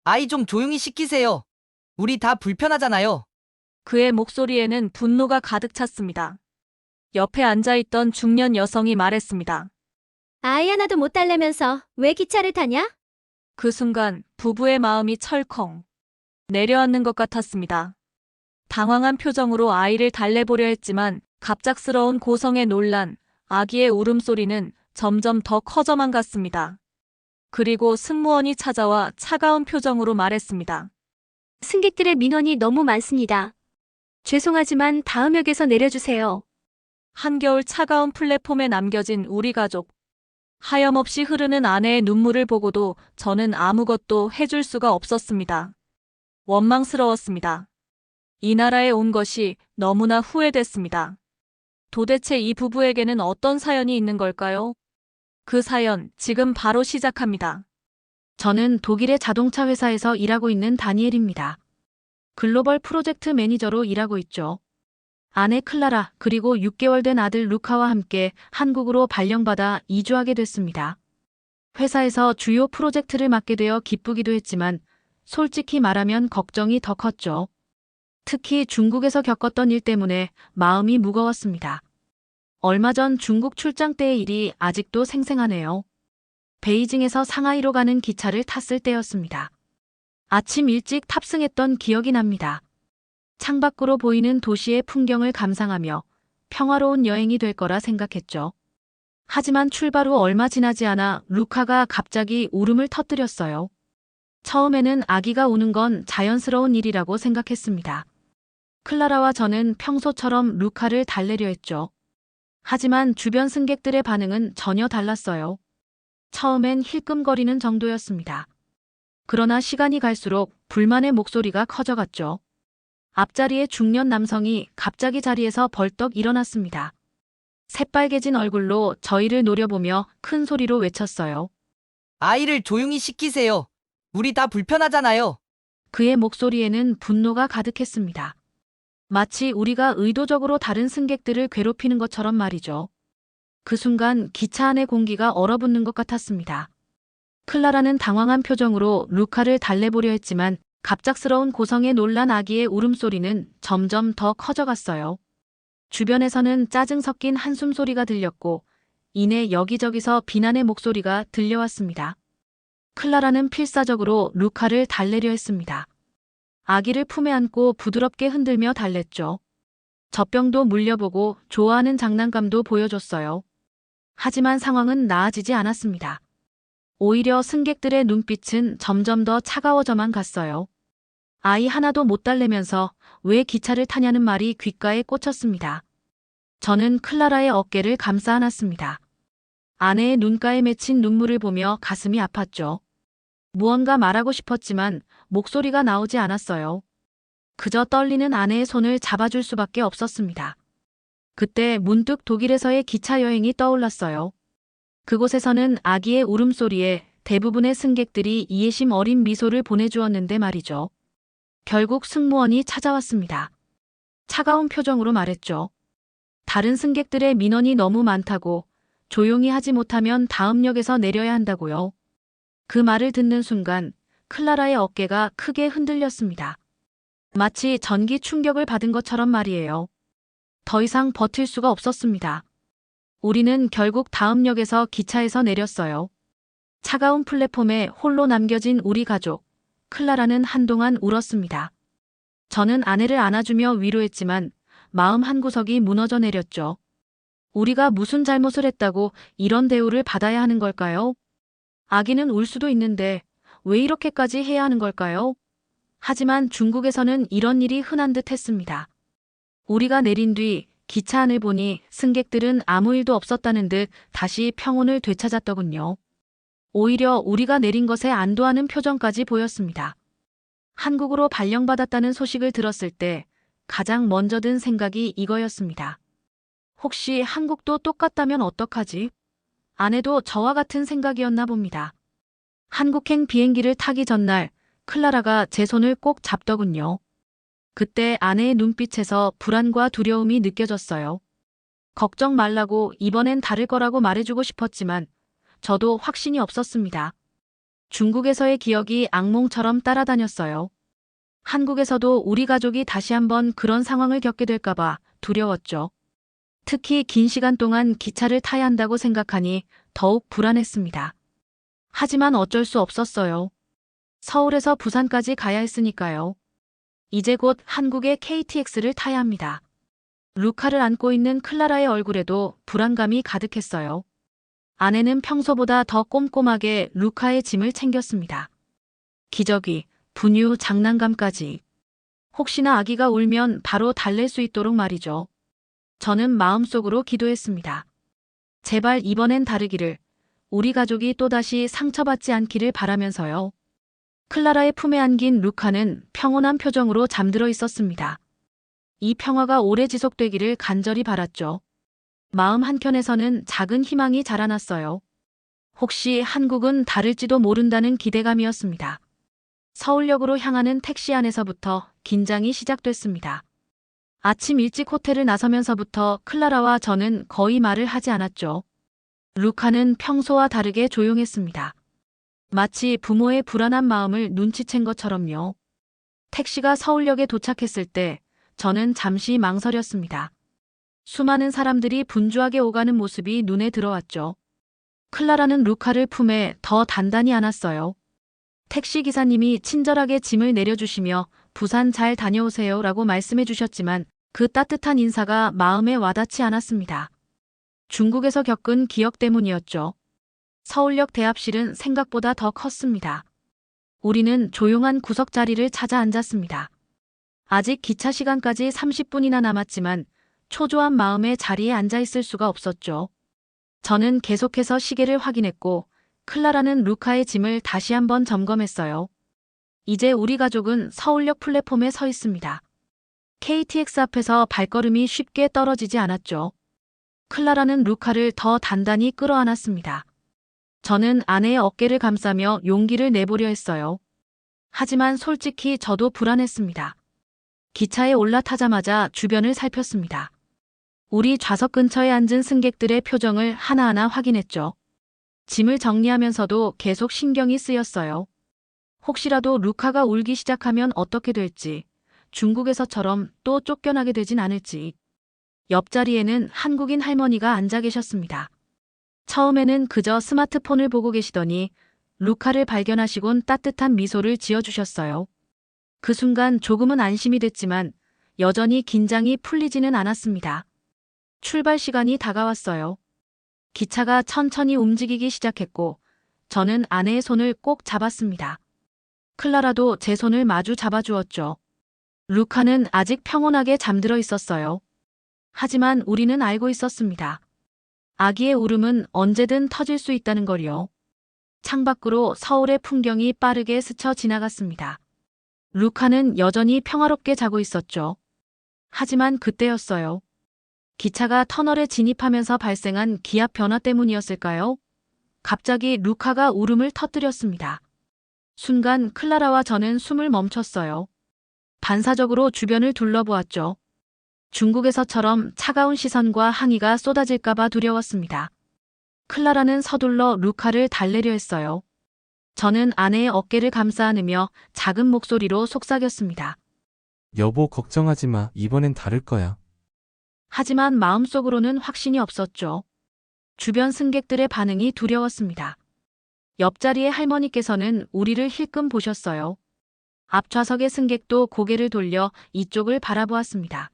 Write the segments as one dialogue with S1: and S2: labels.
S1: 아이 좀 조용히 시키세요. 우리 다 불편하잖아요.
S2: 그의 목소리에는 분노가 가득 찼습니다. 옆에 앉아있던 중년 여성이 말했습니다.
S3: 아이 하나도 못 달래면서 왜 기차를 타냐?
S2: 그 순간 부부의 마음이 철컹 내려앉는 것 같았습니다. 당황한 표정으로 아이를 달래보려 했지만 갑작스러운 고성의 논란, 아기의 울음소리는 점점 더 커져만 갔습니다. 그리고 승무원이 찾아와 차가운 표정으로 말했습니다.
S3: 승객들의 민원이 너무 많습니다. 죄송하지만 다음 역에서 내려주세요.
S2: 한겨울 차가운 플랫폼에 남겨진 우리 가족. 하염없이 흐르는 아내의 눈물을 보고도 저는 아무것도 해줄 수가 없었습니다. 원망스러웠습니다. 이 나라에 온 것이 너무나 후회됐습니다. 도대체 이 부부에게는 어떤 사연이 있는 걸까요? 그 사연 지금 바로 시작합니다.
S4: 저는 독일의 자동차 회사에서 일하고 있는 다니엘입니다. 글로벌 프로젝트 매니저로 일하고 있죠. 아내 클라라 그리고 6개월 된 아들 루카와 함께 한국으로 발령받아 이주하게 됐습니다. 회사에서 주요 프로젝트를 맡게 되어 기쁘기도 했지만 솔직히 말하면 걱정이 더 컸죠. 특히 중국에서 겪었던 일 때문에 마음이 무거웠습니다. 얼마 전 중국 출장 때의 일이 아직도 생생하네요. 베이징에서 상하이로 가는 기차를 탔을 때였습니다. 아침 일찍 탑승했던 기억이 납니다. 창밖으로 보이는 도시의 풍경을 감상하며 평화로운 여행이 될 거라 생각했죠. 하지만 출발 후 얼마 지나지 않아 루카가 갑자기 울음을 터뜨렸어요. 처음에는 아기가 우는 건 자연스러운 일이라고 생각했습니다. 클라라와 저는 평소처럼 루카를 달래려 했죠. 하지만 주변 승객들의 반응은 전혀 달랐어요. 처음엔 힐끔거리는 정도였습니다. 그러나 시간이 갈수록 불만의 목소리가 커져갔죠. 앞자리의 중년 남성이 갑자기 자리에서 벌떡 일어났습니다. 새빨개진 얼굴로 저희를 노려보며 큰 소리로 외쳤어요.
S1: 아이를 조용히 시키세요. 우리 다 불편하잖아요.
S4: 그의 목소리에는 분노가 가득했습니다. 마치 우리가 의도적으로 다른 승객들을 괴롭히는 것처럼 말이죠. 그 순간 기차 안의 공기가 얼어붙는 것 같았습니다. 클라라는 당황한 표정으로 루카를 달래보려 했지만 갑작스러운 고성에 놀란 아기의 울음소리는 점점 더 커져갔어요. 주변에서는 짜증 섞인 한숨 소리가 들렸고 이내 여기저기서 비난의 목소리가 들려왔습니다. 클라라는 필사적으로 루카를 달래려 했습니다. 아기를 품에 안고 부드럽게 흔들며 달랬죠. 젖병도 물려보고 좋아하는 장난감도 보여줬어요. 하지만 상황은 나아지지 않았습니다. 오히려 승객들의 눈빛은 점점 더 차가워져만 갔어요. 아이 하나도 못 달래면서 왜 기차를 타냐는 말이 귓가에 꽂혔습니다. 저는 클라라의 어깨를 감싸 안았습니다. 아내의 눈가에 맺힌 눈물을 보며 가슴이 아팠죠. 무언가 말하고 싶었지만 목소리가 나오지 않았어요. 그저 떨리는 아내의 손을 잡아줄 수밖에 없었습니다. 그때 문득 독일에서의 기차 여행이 떠올랐어요. 그곳에서는 아기의 울음소리에 대부분의 승객들이 이해심 어린 미소를 보내주었는데 말이죠. 결국 승무원이 찾아왔습니다. 차가운 표정으로 말했죠. 다른 승객들의 민원이 너무 많다고 조용히 하지 못하면 다음 역에서 내려야 한다고요. 그 말을 듣는 순간 클라라의 어깨가 크게 흔들렸습니다. 마치 전기 충격을 받은 것처럼 말이에요. 더 이상 버틸 수가 없었습니다. 우리는 결국 다음 역에서 기차에서 내렸어요. 차가운 플랫폼에 홀로 남겨진 우리 가족. 클라라는 한동안 울었습니다. 저는 아내를 안아주며 위로했지만 마음 한구석이 무너져 내렸죠. 우리가 무슨 잘못을 했다고 이런 대우를 받아야 하는 걸까요? 아기는 울 수도 있는데 왜 이렇게까지 해야 하는 걸까요? 하지만 중국에서는 이런 일이 흔한 듯 했습니다. 우리가 내린 뒤 기차 안을 보니 승객들은 아무 일도 없었다는 듯 다시 평온을 되찾았더군요. 오히려 우리가 내린 것에 안도하는 표정까지 보였습니다. 한국으로 발령받았다는 소식을 들었을 때 가장 먼저 든 생각이 이거였습니다. 혹시 한국도 똑같다면 어떡하지? 아내도 저와 같은 생각이었나 봅니다. 한국행 비행기를 타기 전날 클라라가 제 손을 꼭 잡더군요. 그때 아내의 눈빛에서 불안과 두려움이 느껴졌어요. 걱정 말라고 이번엔 다를 거라고 말해주고 싶었지만 저도 확신이 없었습니다. 중국에서의 기억이 악몽처럼 따라다녔어요. 한국에서도 우리 가족이 다시 한번 그런 상황을 겪게 될까봐 두려웠죠. 특히 긴 시간 동안 기차를 타야 한다고 생각하니 더욱 불안했습니다. 하지만 어쩔 수 없었어요. 서울에서 부산까지 가야 했으니까요. 이제 곧 한국의 KTX를 타야 합니다. 루카를 안고 있는 클라라의 얼굴에도 불안감이 가득했어요. 아내는 평소보다 더 꼼꼼하게 루카의 짐을 챙겼습니다. 기저귀, 분유, 장난감까지. 혹시나 아기가 울면 바로 달랠 수 있도록 말이죠. 저는 마음속으로 기도했습니다. 제발 이번엔 다르기를, 우리 가족이 또다시 상처받지 않기를 바라면서요. 클라라의 품에 안긴 루카는 평온한 표정으로 잠들어 있었습니다. 이 평화가 오래 지속되기를 간절히 바랐죠. 마음 한켠에서는 작은 희망이 자라났어요. 혹시 한국은 다를지도 모른다는 기대감이었습니다. 서울역으로 향하는 택시 안에서부터 긴장이 시작됐습니다. 아침 일찍 호텔을 나서면서부터 클라라와 저는 거의 말을 하지 않았죠. 루카는 평소와 다르게 조용했습니다. 마치 부모의 불안한 마음을 눈치챈 것처럼요. 택시가 서울역에 도착했을 때 저는 잠시 망설였습니다. 수많은 사람들이 분주하게 오가는 모습이 눈에 들어왔죠. 클라라는 루카를 품에 더 단단히 안았어요. 택시 기사님이 친절하게 짐을 내려주시며 부산 잘 다녀오세요 라고 말씀해 주셨지만 그 따뜻한 인사가 마음에 와닿지 않았습니다. 중국에서 겪은 기억 때문이었죠. 서울역 대합실은 생각보다 더 컸습니다. 우리는 조용한 구석 자리를 찾아 앉았습니다. 아직 기차 시간까지 30분이나 남았지만 초조한 마음에 자리에 앉아 있을 수가 없었죠. 저는 계속해서 시계를 확인했고 클라라는 루카의 짐을 다시 한번 점검했어요. 이제 우리 가족은 서울역 플랫폼에 서 있습니다. KTX 앞에서 발걸음이 쉽게 떨어지지 않았죠. 클라라는 루카를 더 단단히 끌어안았습니다. 저는 아내의 어깨를 감싸며 용기를 내보려 했어요. 하지만 솔직히 저도 불안했습니다. 기차에 올라타자마자 주변을 살폈습니다. 우리 좌석 근처에 앉은 승객들의 표정을 하나하나 확인했죠. 짐을 정리하면서도 계속 신경이 쓰였어요. 혹시라도 루카가 울기 시작하면 어떻게 될지, 중국에서처럼 또 쫓겨나게 되진 않을지. 옆자리에는 한국인 할머니가 앉아 계셨습니다. 처음에는 그저 스마트폰을 보고 계시더니 루카를 발견하시곤 따뜻한 미소를 지어주셨어요. 그 순간 조금은 안심이 됐지만 여전히 긴장이 풀리지는 않았습니다. 출발 시간이 다가왔어요. 기차가 천천히 움직이기 시작했고 저는 아내의 손을 꼭 잡았습니다. 클라라도 제 손을 마주 잡아주었죠. 루카는 아직 평온하게 잠들어 있었어요. 하지만 우리는 알고 있었습니다. 아기의 울음은 언제든 터질 수 있다는 걸요. 창밖으로 서울의 풍경이 빠르게 스쳐 지나갔습니다. 루카는 여전히 평화롭게 자고 있었죠. 하지만 그때였어요. 기차가 터널에 진입하면서 발생한 기압 변화 때문이었을까요? 갑자기 루카가 울음을 터뜨렸습니다. 순간 클라라와 저는 숨을 멈췄어요. 반사적으로 주변을 둘러보았죠. 중국에서처럼 차가운 시선과 항의가 쏟아질까봐 두려웠습니다. 클라라는 서둘러 루카를 달래려 했어요. 저는 아내의 어깨를 감싸 안으며 작은 목소리로 속삭였습니다.
S5: 여보, 걱정하지 마. 이번엔 다를 거야.
S4: 하지만 마음속으로는 확신이 없었죠. 주변 승객들의 반응이 두려웠습니다. 옆자리의 할머니께서는 우리를 힐끔 보셨어요. 앞좌석의 승객도 고개를 돌려 이쪽을 바라보았습니다.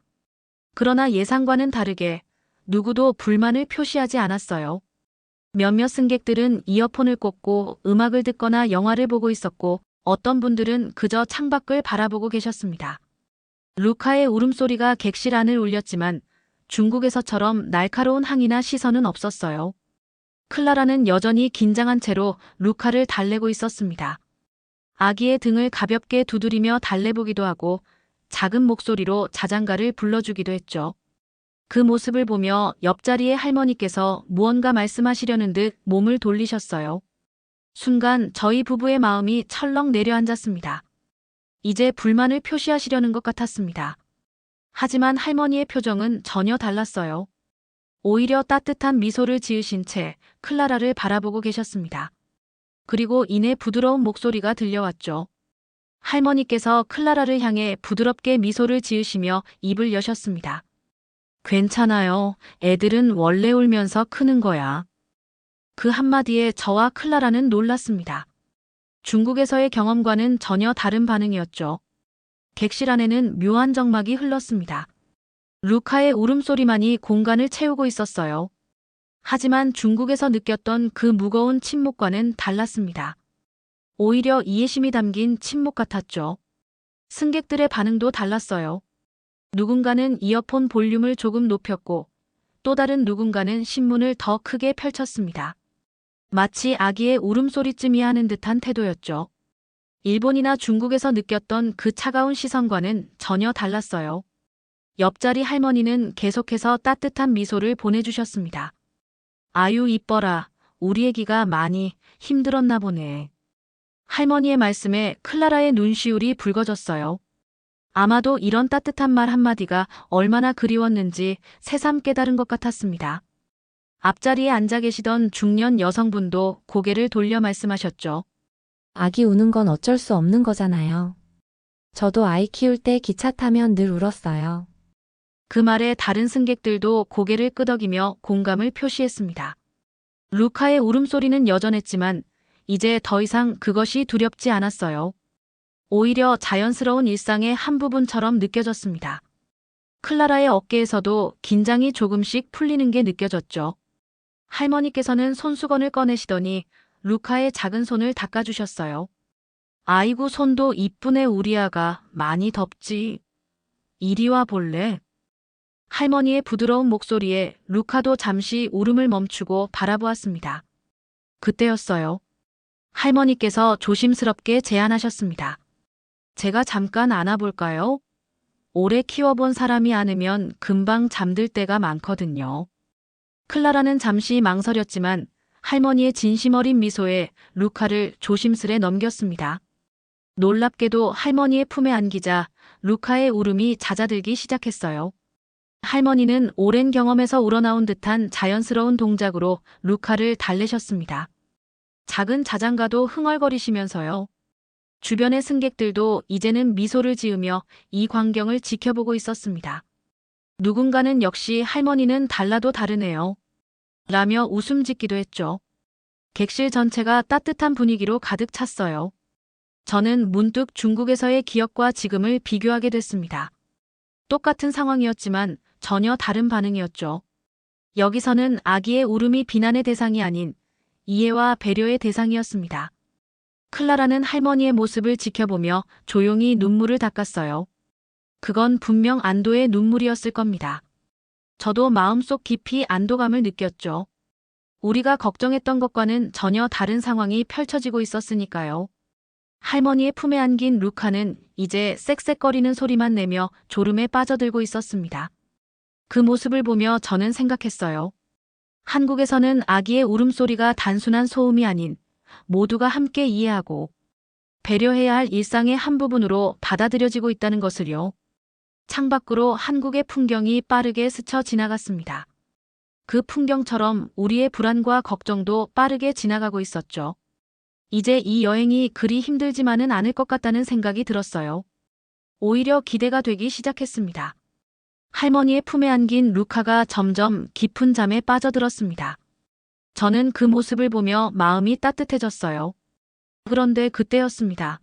S4: 그러나 예상과는 다르게 누구도 불만을 표시하지 않았어요. 몇몇 승객들은 이어폰을 꽂고 음악을 듣거나 영화를 보고 있었고 어떤 분들은 그저 창밖을 바라보고 계셨습니다. 루카의 울음소리가 객실 안을 울렸지만 중국에서처럼 날카로운 항의나 시선은 없었어요. 클라라는 여전히 긴장한 채로 루카를 달래고 있었습니다. 아기의 등을 가볍게 두드리며 달래보기도 하고 작은 목소리로 자장가를 불러주기도 했죠. 그 모습을 보며 옆자리의 할머니께서 무언가 말씀하시려는 듯 몸을 돌리셨어요. 순간 저희 부부의 마음이 철렁 내려앉았습니다. 이제 불만을 표시하시려는 것 같았습니다. 하지만 할머니의 표정은 전혀 달랐어요. 오히려 따뜻한 미소를 지으신 채 클라라를 바라보고 계셨습니다. 그리고 이내 부드러운 목소리가 들려왔죠. 할머니께서 클라라를 향해 부드럽게 미소를 지으시며 입을 여셨습니다. 괜찮아요. 애들은 원래 울면서 크는 거야. 그 한마디에 저와 클라라는 놀랐습니다. 중국에서의 경험과는 전혀 다른 반응이었죠. 객실 안에는 묘한 정막이 흘렀습니다. 루카의 울음소리만이 공간을 채우고 있었어요. 하지만 중국에서 느꼈던 그 무거운 침묵과는 달랐습니다. 오히려 이해심이 담긴 침묵 같았죠. 승객들의 반응도 달랐어요. 누군가는 이어폰 볼륨을 조금 높였고 또 다른 누군가는 신문을 더 크게 펼쳤습니다. 마치 아기의 울음소리쯤이 하는 듯한 태도였죠. 일본이나 중국에서 느꼈던 그 차가운 시선과는 전혀 달랐어요. 옆자리 할머니는 계속해서 따뜻한 미소를 보내주셨습니다. 아유 이뻐라. 우리 애기가 많이 힘들었나 보네. 할머니의 말씀에 클라라의 눈시울이 붉어졌어요. 아마도 이런 따뜻한 말 한마디가 얼마나 그리웠는지 새삼 깨달은 것 같았습니다. 앞자리에 앉아 계시던 중년 여성분도 고개를 돌려 말씀하셨죠.
S6: 아기 우는 건 어쩔 수 없는 거잖아요. 저도 아이 키울 때 기차 타면 늘 울었어요.
S4: 그 말에 다른 승객들도 고개를 끄덕이며 공감을 표시했습니다. 루카의 울음소리는 여전했지만 이제 더 이상 그것이 두렵지 않았어요. 오히려 자연스러운 일상의 한 부분처럼 느껴졌습니다. 클라라의 어깨에서도 긴장이 조금씩 풀리는 게 느껴졌죠. 할머니께서는 손수건을 꺼내시더니 루카의 작은 손을 닦아주셨어요. 아이고 손도 이쁘네 우리 아가. 많이 덥지? 이리 와 볼래? 할머니의 부드러운 목소리에 루카도 잠시 울음을 멈추고 바라보았습니다. 그때였어요. 할머니께서 조심스럽게 제안하셨습니다. 제가 잠깐 안아볼까요? 오래 키워본 사람이 안으면 금방 잠들 때가 많거든요. 클라라는 잠시 망설였지만 할머니의 진심 어린 미소에 루카를 조심스레 넘겼습니다. 놀랍게도 할머니의 품에 안기자 루카의 울음이 잦아들기 시작했어요. 할머니는 오랜 경험에서 우러나온 듯한 자연스러운 동작으로 루카를 달래셨습니다. 작은 자장가도 흥얼거리시면서요. 주변의 승객들도 이제는 미소를 지으며 이 광경을 지켜보고 있었습니다. 누군가는 역시 할머니는 달라도 다르네요. 라며 웃음 짓기도 했죠. 객실 전체가 따뜻한 분위기로 가득 찼어요. 저는 문득 중국에서의 기억과 지금을 비교하게 됐습니다. 똑같은 상황이었지만 전혀 다른 반응이었죠. 여기서는 아기의 울음이 비난의 대상이 아닌 이해와 배려의 대상이었습니다. 클라라는 할머니의 모습을 지켜보며 조용히 눈물을 닦았어요. 그건 분명 안도의 눈물이었을 겁니다. 저도 마음속 깊이 안도감을 느꼈죠. 우리가 걱정했던 것과는 전혀 다른 상황이 펼쳐지고 있었으니까요. 할머니의 품에 안긴 루카는 이제 쌕쌕거리는 소리만 내며 졸음에 빠져들고 있었습니다. 그 모습을 보며 저는 생각했어요. 한국에서는 아기의 울음소리가 단순한 소음이 아닌 모두가 함께 이해하고 배려해야 할 일상의 한 부분으로 받아들여지고 있다는 것을요. 창밖으로 한국의 풍경이 빠르게 스쳐 지나갔습니다. 그 풍경처럼 우리의 불안과 걱정도 빠르게 지나가고 있었죠. 이제 이 여행이 그리 힘들지만은 않을 것 같다는 생각이 들었어요. 오히려 기대가 되기 시작했습니다. 할머니의 품에 안긴 루카가 점점 깊은 잠에 빠져들었습니다. 저는 그 모습을 보며 마음이 따뜻해졌어요. 그런데 그때였습니다.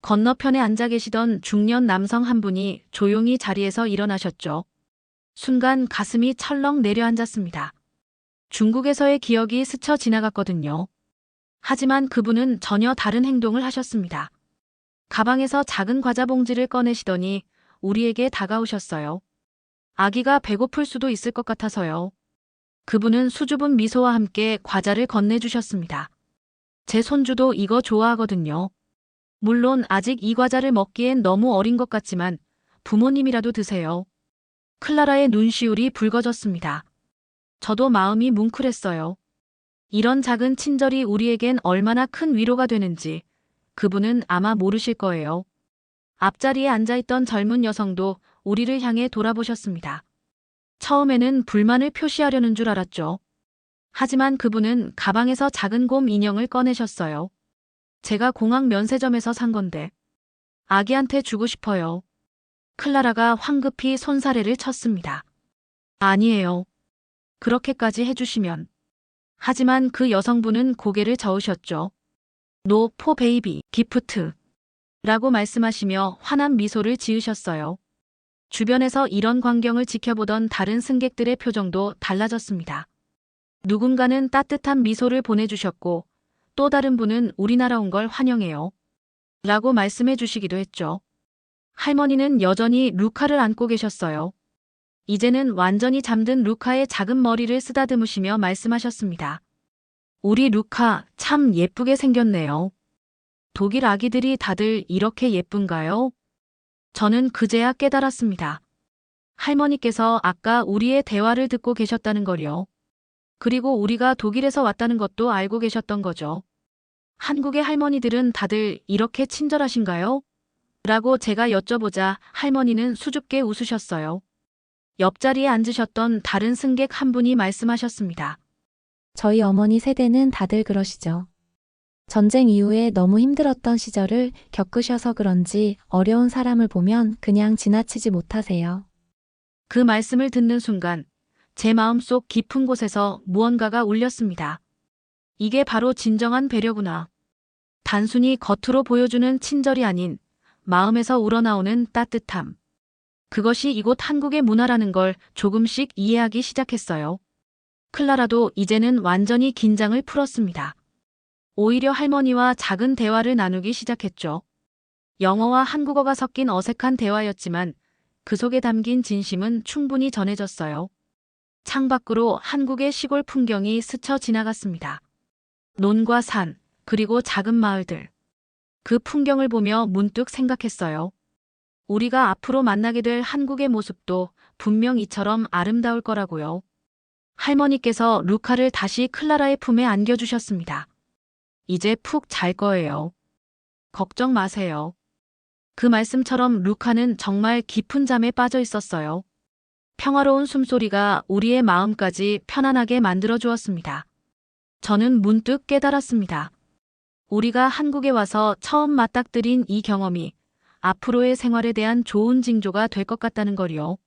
S4: 건너편에 앉아 계시던 중년 남성 한 분이 조용히 자리에서 일어나셨죠. 순간 가슴이 철렁 내려앉았습니다. 중국에서의 기억이 스쳐 지나갔거든요. 하지만 그분은 전혀 다른 행동을 하셨습니다. 가방에서 작은 과자 봉지를 꺼내시더니 우리에게 다가오셨어요. 아기가 배고플 수도 있을 것 같아서요. 그분은 수줍은 미소와 함께 과자를 건네주셨습니다. 제 손주도 이거 좋아하거든요. 물론 아직 이 과자를 먹기엔 너무 어린 것 같지만 부모님이라도 드세요. 클라라의 눈시울이 붉어졌습니다. 저도 마음이 뭉클했어요. 이런 작은 친절이 우리에겐 얼마나 큰 위로가 되는지 그분은 아마 모르실 거예요. 앞자리에 앉아있던 젊은 여성도 우리를 향해 돌아보셨습니다. 처음에는 불만을 표시하려는 줄 알았죠. 하지만 그분은 가방에서 작은 곰 인형을 꺼내셨어요. 제가 공항 면세점에서 산 건데 아기한테 주고 싶어요. 클라라가 황급히 손사래를 쳤습니다. 아니에요. 그렇게까지 해주시면. 하지만 그 여성분은 고개를 저으셨죠. 노 포 베이비 기프트 라고 말씀하시며 환한 미소를 지으셨어요. 주변에서 이런 광경을 지켜보던 다른 승객들의 표정도 달라졌습니다. 누군가는 따뜻한 미소를 보내주셨고 또 다른 분은 우리나라 온 걸 환영해요. 라고 말씀해 주시기도 했죠. 할머니는 여전히 루카를 안고 계셨어요. 이제는 완전히 잠든 루카의 작은 머리를 쓰다듬으시며 말씀하셨습니다. 우리 루카 참 예쁘게 생겼네요. 독일 아기들이 다들 이렇게 예쁜가요? 저는 그제야 깨달았습니다. 할머니께서 아까 우리의 대화를 듣고 계셨다는 걸요. 그리고 우리가 독일에서 왔다는 것도 알고 계셨던 거죠. 한국의 할머니들은 다들 이렇게 친절하신가요? 라고 제가 여쭤보자 할머니는 수줍게 웃으셨어요. 옆자리에 앉으셨던 다른 승객 한 분이 말씀하셨습니다.
S6: 저희 어머니 세대는 다들 그러시죠. 전쟁 이후에 너무 힘들었던 시절을 겪으셔서 그런지 어려운 사람을 보면 그냥 지나치지 못하세요.
S4: 그 말씀을 듣는 순간 제 마음속 깊은 곳에서 무언가가 울렸습니다. 이게 바로 진정한 배려구나. 단순히 겉으로 보여주는 친절이 아닌 마음에서 우러나오는 따뜻함. 그것이 이곳 한국의 문화라는 걸 조금씩 이해하기 시작했어요. 클라라도 이제는 완전히 긴장을 풀었습니다. 오히려 할머니와 작은 대화를 나누기 시작했죠. 영어와 한국어가 섞인 어색한 대화였지만 그 속에 담긴 진심은 충분히 전해졌어요. 창밖으로 한국의 시골 풍경이 스쳐 지나갔습니다. 논과 산, 그리고 작은 마을들. 그 풍경을 보며 문득 생각했어요. 우리가 앞으로 만나게 될 한국의 모습도 분명 이처럼 아름다울 거라고요. 할머니께서 루카를 다시 클라라의 품에 안겨주셨습니다. 이제 푹 잘 거예요. 걱정 마세요. 그 말씀처럼 루카는 정말 깊은 잠에 빠져 있었어요. 평화로운 숨소리가 우리의 마음까지 편안하게 만들어 주었습니다. 저는 문득 깨달았습니다. 우리가 한국에 와서 처음 맞닥뜨린 이 경험이 앞으로의 생활에 대한 좋은 징조가 될 것 같다는 걸요.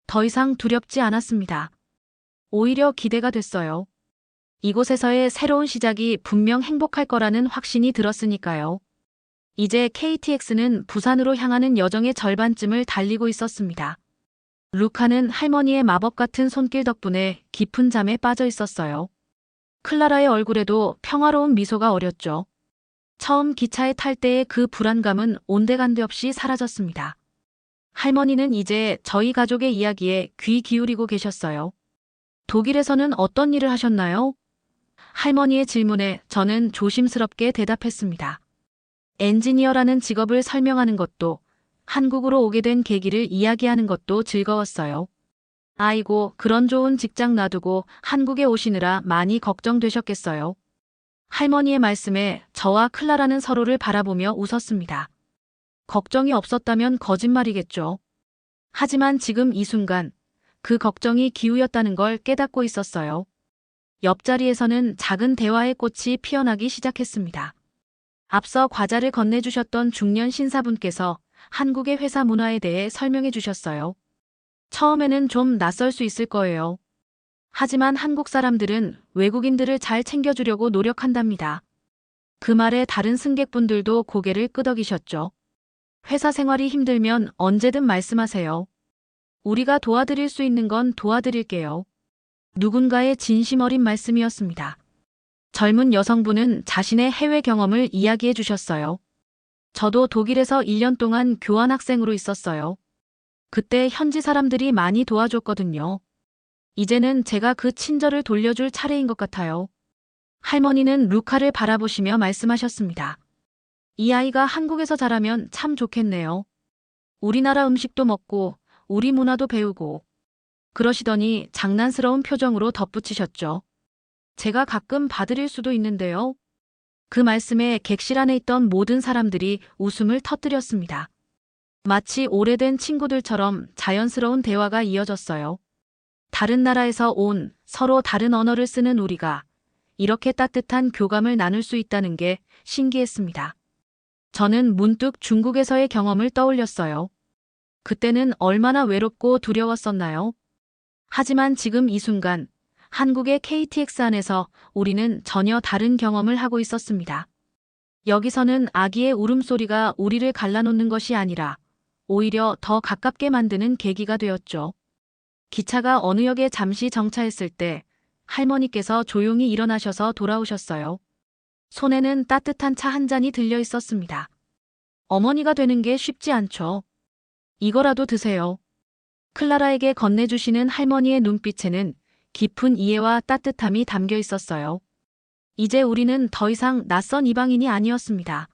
S4: 더 이상 두렵지 않았습니다. 오히려 기대가 됐어요. 이곳에서의 새로운 시작이 분명 행복할 거라는 확신이 들었으니까요. 이제 KTX는 부산으로 향하는 여정의 절반쯤을 달리고 있었습니다. 루카는 할머니의 마법 같은 손길 덕분에 깊은 잠에 빠져 있었어요. 클라라의 얼굴에도 평화로운 미소가 어렸죠. 처음 기차에 탈 때의 그 불안감은 온데간데 없이 사라졌습니다. 할머니는 이제 저희 가족의 이야기에 귀 기울이고 계셨어요. 독일에서는 어떤 일을 하셨나요? 할머니의 질문에 저는 조심스럽게 대답했습니다. 엔지니어라는 직업을 설명하는 것도 한국으로 오게 된 계기를 이야기하는 것도 즐거웠어요. 아이고, 그런 좋은 직장 놔두고 한국에 오시느라 많이 걱정되셨겠어요. 할머니의 말씀에 저와 클라라는 서로를 바라보며 웃었습니다. 걱정이 없었다면 거짓말이겠죠. 하지만 지금 이 순간 그 걱정이 기우였다는 걸 깨닫고 있었어요. 옆자리에서는 작은 대화의 꽃이 피어나기 시작했습니다. 앞서 과자를 건네주셨던 중년 신사분께서 한국의 회사 문화에 대해 설명해 주셨어요. 처음에는 좀 낯설 수 있을 거예요. 하지만 한국 사람들은 외국인들을 잘 챙겨주려고 노력한답니다. 그 말에 다른 승객분들도 고개를 끄덕이셨죠. 회사 생활이 힘들면 언제든 말씀하세요. 우리가 도와드릴 수 있는 건 도와드릴게요. 누군가의 진심 어린 말씀이었습니다. 젊은 여성분은 자신의 해외 경험을 이야기해 주셨어요. 저도 독일에서 1년 동안 교환학생으로 있었어요. 그때 현지 사람들이 많이 도와줬거든요. 이제는 제가 그 친절을 돌려줄 차례인 것 같아요. 할머니는 루카를 바라보시며 말씀하셨습니다. 이 아이가 한국에서 자라면 참 좋겠네요. 우리나라 음식도 먹고 우리 문화도 배우고. 그러시더니 장난스러운 표정으로 덧붙이셨죠. 제가 가끔 봐드릴 수도 있는데요. 그 말씀에 객실 안에 있던 모든 사람들이 웃음을 터뜨렸습니다. 마치 오래된 친구들처럼 자연스러운 대화가 이어졌어요. 다른 나라에서 온 서로 다른 언어를 쓰는 우리가 이렇게 따뜻한 교감을 나눌 수 있다는 게 신기했습니다. 저는 문득 중국에서의 경험을 떠올렸어요. 그때는 얼마나 외롭고 두려웠었나요? 하지만 지금 이 순간 한국의 KTX 안에서 우리는 전혀 다른 경험을 하고 있었습니다. 여기서는 아기의 울음소리가 우리를 갈라놓는 것이 아니라 오히려 더 가깝게 만드는 계기가 되었죠. 기차가 어느 역에 잠시 정차했을 때 할머니께서 조용히 일어나셔서 돌아오셨어요. 손에는 따뜻한 차 한 잔이 들려 있었습니다. 어머니가 되는 게 쉽지 않죠. 이거라도 드세요. 클라라에게 건네주시는 할머니의 눈빛에는 깊은 이해와 따뜻함이 담겨 있었어요. 이제 우리는 더 이상 낯선 이방인이 아니었습니다.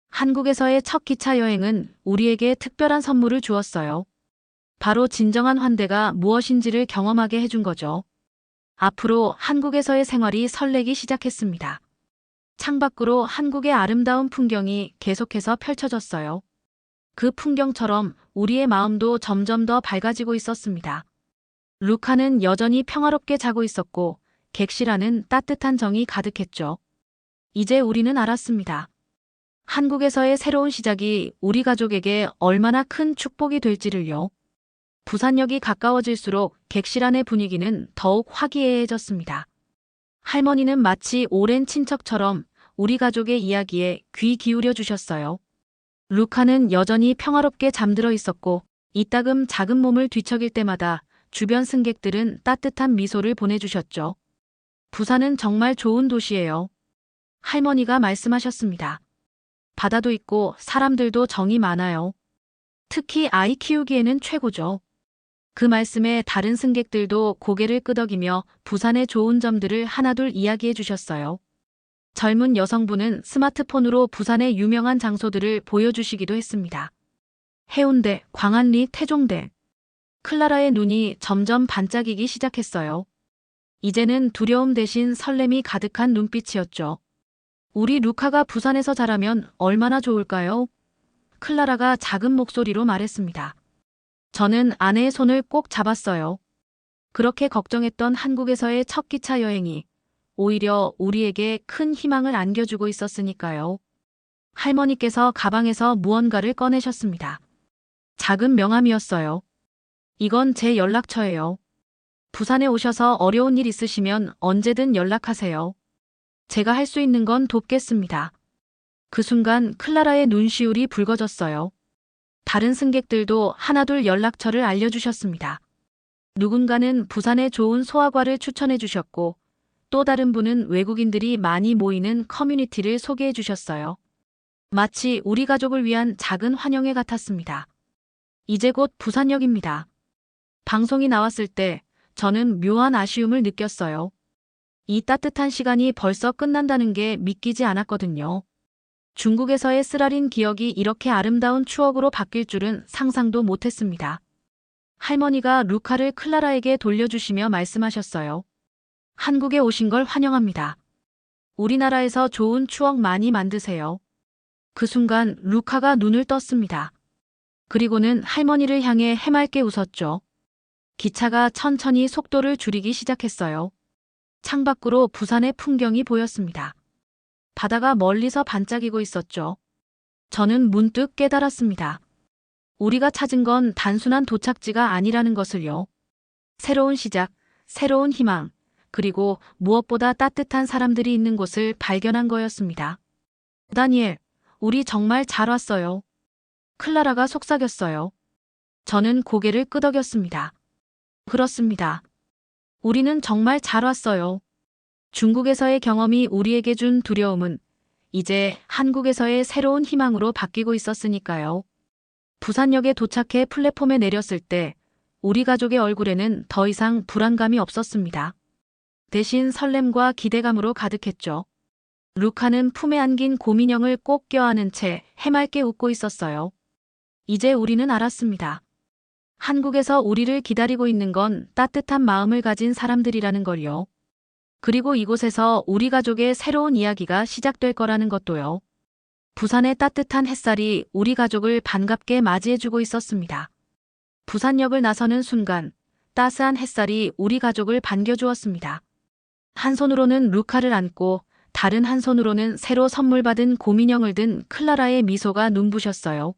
S4: 한국에서의 첫 기차 여행은 우리에게 특별한 선물을 주었어요. 바로 진정한 환대가 무엇인지를 경험하게 해준 거죠. 앞으로 한국에서의 생활이 설레기 시작했습니다. 창밖으로 한국의 아름다운 풍경이 계속해서 펼쳐졌어요. 그 풍경처럼 우리의 마음도 점점 더 밝아지고 있었습니다. 루카는 여전히 평화롭게 자고 있었고 객시라는 따뜻한 정이 가득했죠. 이제 우리는 알았습니다. 한국에서의 새로운 시작이 우리 가족에게 얼마나 큰 축복이 될지를요. 부산역이 가까워질수록 객실안의 분위기는 더욱 화기애애해졌습니다. 할머니는 마치 오랜 친척처럼 우리 가족의 이야기에 귀 기울여 주셨어요. 루카는 여전히 평화롭게 잠들어 있었고 이따금 작은 몸을 뒤척일 때마다 주변 승객들은 따뜻한 미소를 보내주셨죠. 부산은 정말 좋은 도시예요. 할머니가 말씀하셨습니다. 바다도 있고 사람들도 정이 많아요. 특히 아이 키우기에는 최고죠. 그 말씀에 다른 승객들도 고개를 끄덕이며 부산의 좋은 점들을 하나둘 이야기해 주셨어요. 젊은 여성분은 스마트폰으로 부산의 유명한 장소들을 보여주시기도 했습니다. 해운대, 광안리, 태종대. 클라라의 눈이 점점 반짝이기 시작했어요. 이제는 두려움 대신 설렘이 가득한 눈빛이었죠. 우리 루카가 부산에서 자라면 얼마나 좋을까요? 클라라가 작은 목소리로 말했습니다. 저는 아내의 손을 꼭 잡았어요. 그렇게 걱정했던 한국에서의 첫 기차 여행이 오히려 우리에게 큰 희망을 안겨주고 있었으니까요. 할머니께서 가방에서 무언가를 꺼내셨습니다. 작은 명함이었어요. 이건 제 연락처예요. 부산에 오셔서 어려운 일 있으시면 언제든 연락하세요. 제가 할 수 있는 건 돕겠습니다. 그 순간 클라라의 눈시울이 붉어졌어요. 다른 승객들도 하나둘 연락처를 알려주셨습니다. 누군가는 부산의 좋은 소화과를 추천해 주셨고 또 다른 분은 외국인들이 많이 모이는 커뮤니티를 소개해 주셨어요. 마치 우리 가족을 위한 작은 환영회 같았습니다. 이제 곧 부산역입니다. 방송이 나왔을 때 저는 묘한 아쉬움을 느꼈어요. 이 따뜻한 시간이 벌써 끝난다는 게 믿기지 않았거든요. 중국에서의 쓰라린 기억이 이렇게 아름다운 추억으로 바뀔 줄은 상상도 못했습니다. 할머니가 루카를 클라라에게 돌려주시며 말씀하셨어요. 한국에 오신 걸 환영합니다. 우리나라에서 좋은 추억 많이 만드세요. 그 순간 루카가 눈을 떴습니다. 그리고는 할머니를 향해 해맑게 웃었죠. 기차가 천천히 속도를 줄이기 시작했어요. 창밖으로 부산의 풍경이 보였습니다. 바다가 멀리서 반짝이고 있었죠. 저는 문득 깨달았습니다. 우리가 찾은 건 단순한 도착지가 아니라는 것을요. 새로운 시작, 새로운 희망, 그리고 무엇보다 따뜻한 사람들이 있는 곳을 발견한 거였습니다. 다니엘, 우리 정말 잘 왔어요. 클라라가 속삭였어요. 저는 고개를 끄덕였습니다. 그렇습니다. 우리는 정말 잘 왔어요. 중국에서의 경험이 우리에게 준 두려움은 이제 한국에서의 새로운 희망으로 바뀌고 있었으니까요. 부산역에 도착해 플랫폼에 내렸을 때 우리 가족의 얼굴에는 더 이상 불안감이 없었습니다. 대신 설렘과 기대감으로 가득했죠. 루카는 품에 안긴 곰인형을 꼭 껴안은 채 해맑게 웃고 있었어요. 이제 우리는 알았습니다. 한국에서 우리를 기다리고 있는 건 따뜻한 마음을 가진 사람들이라는 걸요. 그리고 이곳에서 우리 가족의 새로운 이야기가 시작될 거라는 것도요. 부산의 따뜻한 햇살이 우리 가족을 반갑게 맞이해주고 있었습니다. 부산역을 나서는 순간 따스한 햇살이 우리 가족을 반겨주었습니다. 한 손으로는 루카를 안고 다른 한 손으로는 새로 선물 받은 곰인형을 든 클라라의 미소가 눈부셨어요.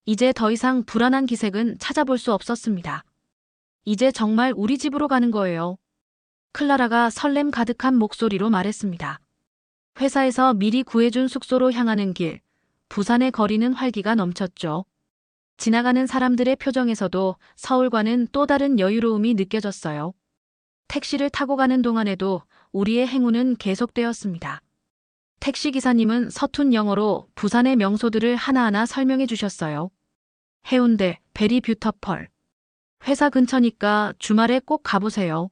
S4: 이제 더 이상 불안한 기색은 찾아볼 수 없었습니다. 이제 정말 우리 집으로 가는 거예요. 클라라가 설렘 가득한 목소리로 말했습니다. 회사에서 미리 구해준 숙소로 향하는 길, 부산의 거리는 활기가 넘쳤죠. 지나가는 사람들의 표정에서도 서울과는 또 다른 여유로움이 느껴졌어요. 택시를 타고 가는 동안에도 우리의 행운은 계속되었습니다. 택시기사님은 서툰 영어로 부산의 명소들을 하나하나 설명해 주셨어요. 해운대, 베리 뷰터펄. 회사 근처니까 주말에 꼭 가보세요.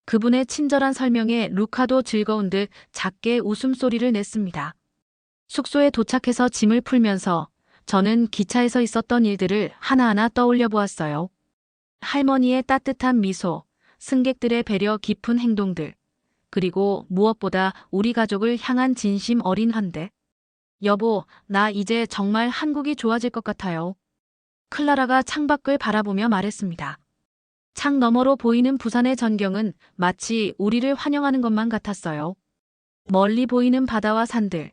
S4: 그분의 친절한 설명에 루카도 즐거운 듯 작게 웃음소리를 냈습니다. 숙소에 도착해서 짐을 풀면서 저는 기차에서 있었던 일들을 하나하나 떠올려 보았어요. 할머니의 따뜻한 미소, 승객들의 배려 깊은 행동들, 그리고 무엇보다 우리 가족을 향한 진심 어린 환대. 여보, 나 이제 정말 한국이 좋아질 것 같아요. 클라라가 창밖을 바라보며 말했습니다. 창 너머로 보이는 부산의 전경은 마치 우리를 환영하는 것만 같았어요. 멀리 보이는 바다와 산들,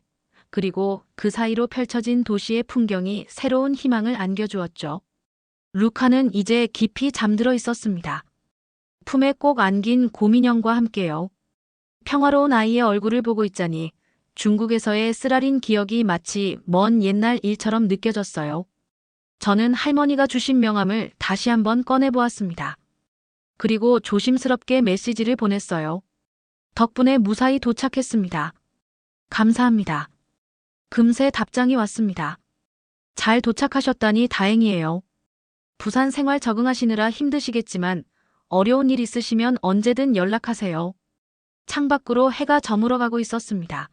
S4: 그리고 그 사이로 펼쳐진 도시의 풍경이 새로운 희망을 안겨주었죠. 루카는 이제 깊이 잠들어 있었습니다. 품에 꼭 안긴 곰인형과 함께요. 평화로운 아이의 얼굴을 보고 있자니 중국에서의 쓰라린 기억이 마치 먼 옛날 일처럼 느껴졌어요. 저는 할머니가 주신 명함을 다시 한번 꺼내보았습니다. 그리고 조심스럽게 메시지를 보냈어요. 덕분에 무사히 도착했습니다. 감사합니다. 금세 답장이 왔습니다. 잘 도착하셨다니 다행이에요. 부산 생활 적응하시느라 힘드시겠지만 어려운 일 있으시면 언제든 연락하세요. 창밖으로 해가 저물어 가고 있었습니다.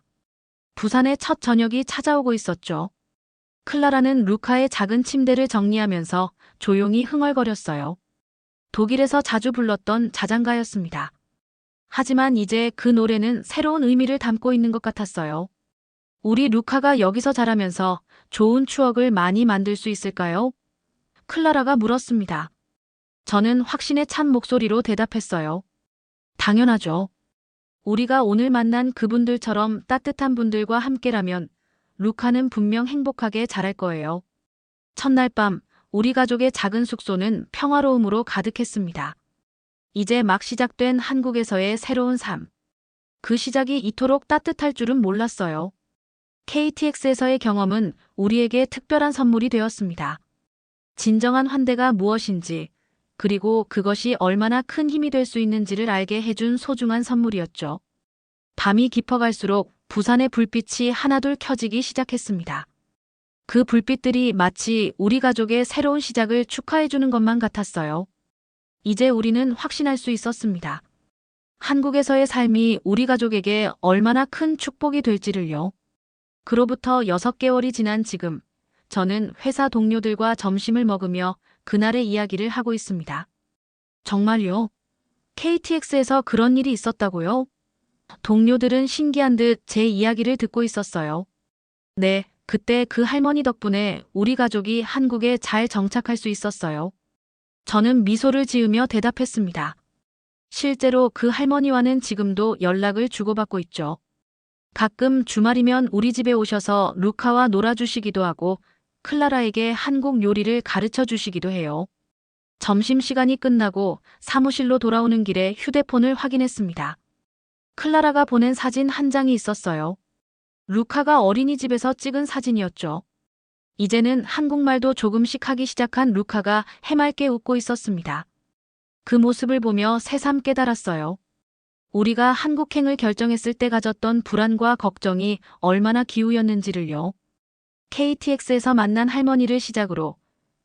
S4: 부산의 첫 저녁이 찾아오고 있었죠. 클라라는 루카의 작은 침대를 정리하면서 조용히 흥얼거렸어요. 독일에서 자주 불렀던 자장가였습니다. 하지만 이제 그 노래는 새로운 의미를 담고 있는 것 같았어요. 우리 루카가 여기서 자라면서 좋은 추억을 많이 만들 수 있을까요? 클라라가 물었습니다. 저는 확신에 찬 목소리로 대답했어요. 당연하죠. 우리가 오늘 만난 그분들처럼 따뜻한 분들과 함께라면 루카는 분명 행복하게 자랄 거예요. 첫날 밤, 우리 가족의 작은 숙소는 평화로움으로 가득했습니다. 이제 막 시작된 한국에서의 새로운 삶. 그 시작이 이토록 따뜻할 줄은 몰랐어요. KTX에서의 경험은 우리에게 특별한 선물이 되었습니다. 진정한 환대가 무엇인지, 그리고 그것이 얼마나 큰 힘이 될 수 있는지를 알게 해준 소중한 선물이었죠. 밤이 깊어갈수록 부산의 불빛이 하나둘 켜지기 시작했습니다. 그 불빛들이 마치 우리 가족의 새로운 시작을 축하해주는 것만 같았어요. 이제 우리는 확신할 수 있었습니다. 한국에서의 삶이 우리 가족에게 얼마나 큰 축복이 될지를요. 그로부터 6개월이 지난 지금, 저는 회사 동료들과 점심을 먹으며 그날의 이야기를 하고 있습니다. 정말요? KTX에서 그런 일이 있었다고요? 동료들은 신기한 듯 제 이야기를 듣고 있었어요. 네, 그때 그 할머니 덕분에 우리 가족이 한국에 잘 정착할 수 있었어요. 저는 미소를 지으며 대답했습니다. 실제로 그 할머니와는 지금도 연락을 주고받고 있죠. 가끔 주말이면 우리 집에 오셔서 루카와 놀아주시기도 하고 클라라에게 한국 요리를 가르쳐 주시기도 해요. 점심시간이 끝나고 사무실로 돌아오는 길에 휴대폰을 확인했습니다. 클라라가 보낸 사진 한 장이 있었어요. 루카가 어린이집에서 찍은 사진이었죠. 이제는 한국말도 조금씩 하기 시작한 루카가 해맑게 웃고 있었습니다. 그 모습을 보며 새삼 깨달았어요. 우리가 한국행을 결정했을 때 가졌던 불안과 걱정이 얼마나 기우였는지를요. KTX에서 만난 할머니를 시작으로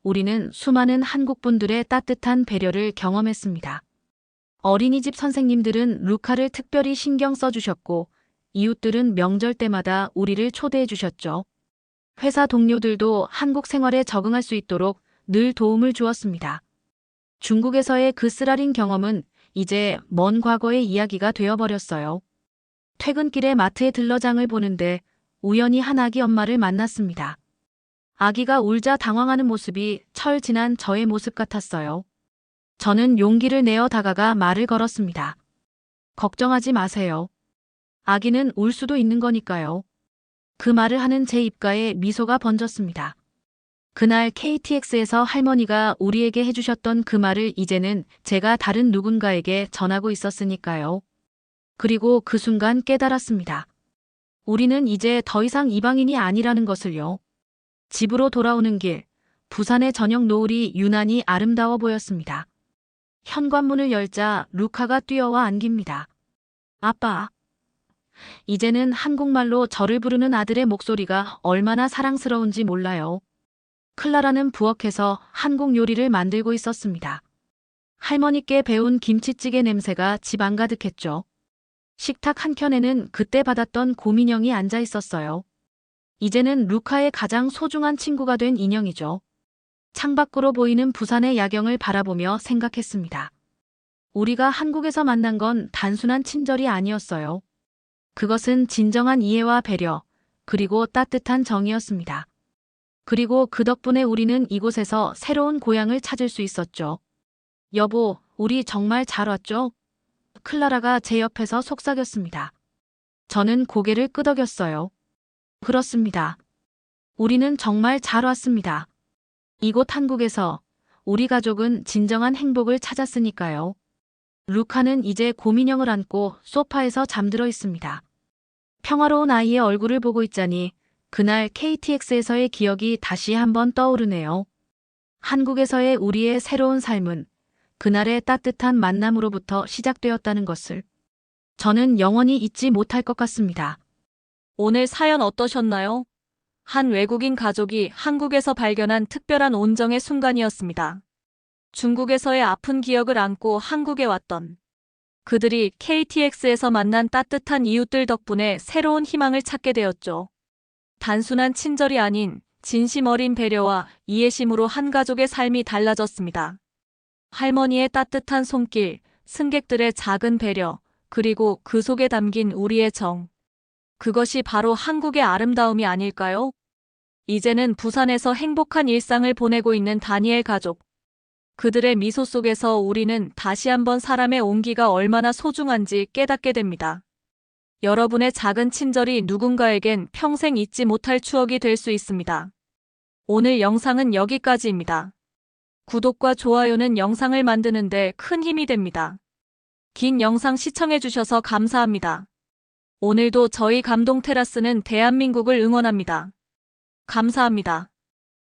S4: 우리는 수많은 한국분들의 따뜻한 배려를 경험했습니다. 어린이집 선생님들은 루카를 특별히 신경 써주셨고 이웃들은 명절 때마다 우리를 초대해 주셨죠. 회사 동료들도 한국 생활에 적응할 수 있도록 늘 도움을 주었습니다. 중국에서의 그 쓰라린 경험은 이제 먼 과거의 이야기가 되어버렸어요. 퇴근길에 마트에 들러 장을 보는데 우연히 한 아기 엄마를 만났습니다. 아기가 울자 당황하는 모습이 철 지난 저의 모습 같았어요. 저는 용기를 내어 다가가 말을 걸었습니다. 걱정하지 마세요. 아기는 울 수도 있는 거니까요. 그 말을 하는 제 입가에 미소가 번졌습니다. 그날 KTX에서 할머니가 우리에게 해주셨던 그 말을 이제는 제가 다른 누군가에게 전하고 있었으니까요. 그리고 그 순간 깨달았습니다. 우리는 이제 더 이상 이방인이 아니라는 것을요. 집으로 돌아오는 길, 부산의 저녁 노을이 유난히 아름다워 보였습니다. 현관문을 열자 루카가 뛰어와 안깁니다. 아빠. 이제는 한국말로 저를 부르는 아들의 목소리가 얼마나 사랑스러운지 몰라요. 클라라는 부엌에서 한국 요리를 만들고 있었습니다. 할머니께 배운 김치찌개 냄새가 집 안 가득했죠. 식탁 한켠에는 그때 받았던 곰인형이 앉아 있었어요. 이제는 루카의 가장 소중한 친구가 된 인형이죠. 창밖으로 보이는 부산의 야경을 바라보며 생각했습니다. 우리가 한국에서 만난 건 단순한 친절이 아니었어요. 그것은 진정한 이해와 배려, 그리고 따뜻한 정이었습니다. 그리고 그 덕분에 우리는 이곳에서 새로운 고향을 찾을 수 있었죠. 여보, 우리 정말 잘 왔죠? 클라라가 제 옆에서 속삭였습니다. 저는 고개를 끄덕였어요. 그렇습니다. 우리는 정말 잘 왔습니다. 이곳 한국에서 우리 가족은 진정한 행복을 찾았으니까요. 루카는 이제 곰인형을 안고 소파에서 잠들어 있습니다. 평화로운 아이의 얼굴을 보고 있자니 그날 KTX에서의 기억이 다시 한번 떠오르네요. 한국에서의 우리의 새로운 삶은 그날의 따뜻한 만남으로부터 시작되었다는 것을 저는 영원히 잊지 못할 것 같습니다.
S2: 오늘 사연 어떠셨나요? 한 외국인 가족이 한국에서 발견한 특별한 온정의 순간이었습니다. 중국에서의 아픈 기억을 안고 한국에 왔던 그들이 KTX에서 만난 따뜻한 이웃들 덕분에 새로운 희망을 찾게 되었죠. 단순한 친절이 아닌 진심 어린 배려와 이해심으로 한 가족의 삶이 달라졌습니다. 할머니의 따뜻한 손길, 승객들의 작은 배려, 그리고 그 속에 담긴 우리의 정. 그것이 바로 한국의 아름다움이 아닐까요? 이제는 부산에서 행복한 일상을 보내고 있는 다니엘 가족. 그들의 미소 속에서 우리는 다시 한번 사람의 온기가 얼마나 소중한지 깨닫게 됩니다. 여러분의 작은 친절이 누군가에겐 평생 잊지 못할 추억이 될 수 있습니다. 오늘 영상은 여기까지입니다. 구독과 좋아요는 영상을 만드는데 큰 힘이 됩니다. 긴 영상 시청해주셔서 감사합니다. 오늘도 저희 감동 테라스는 대한민국을 응원합니다. 감사합니다.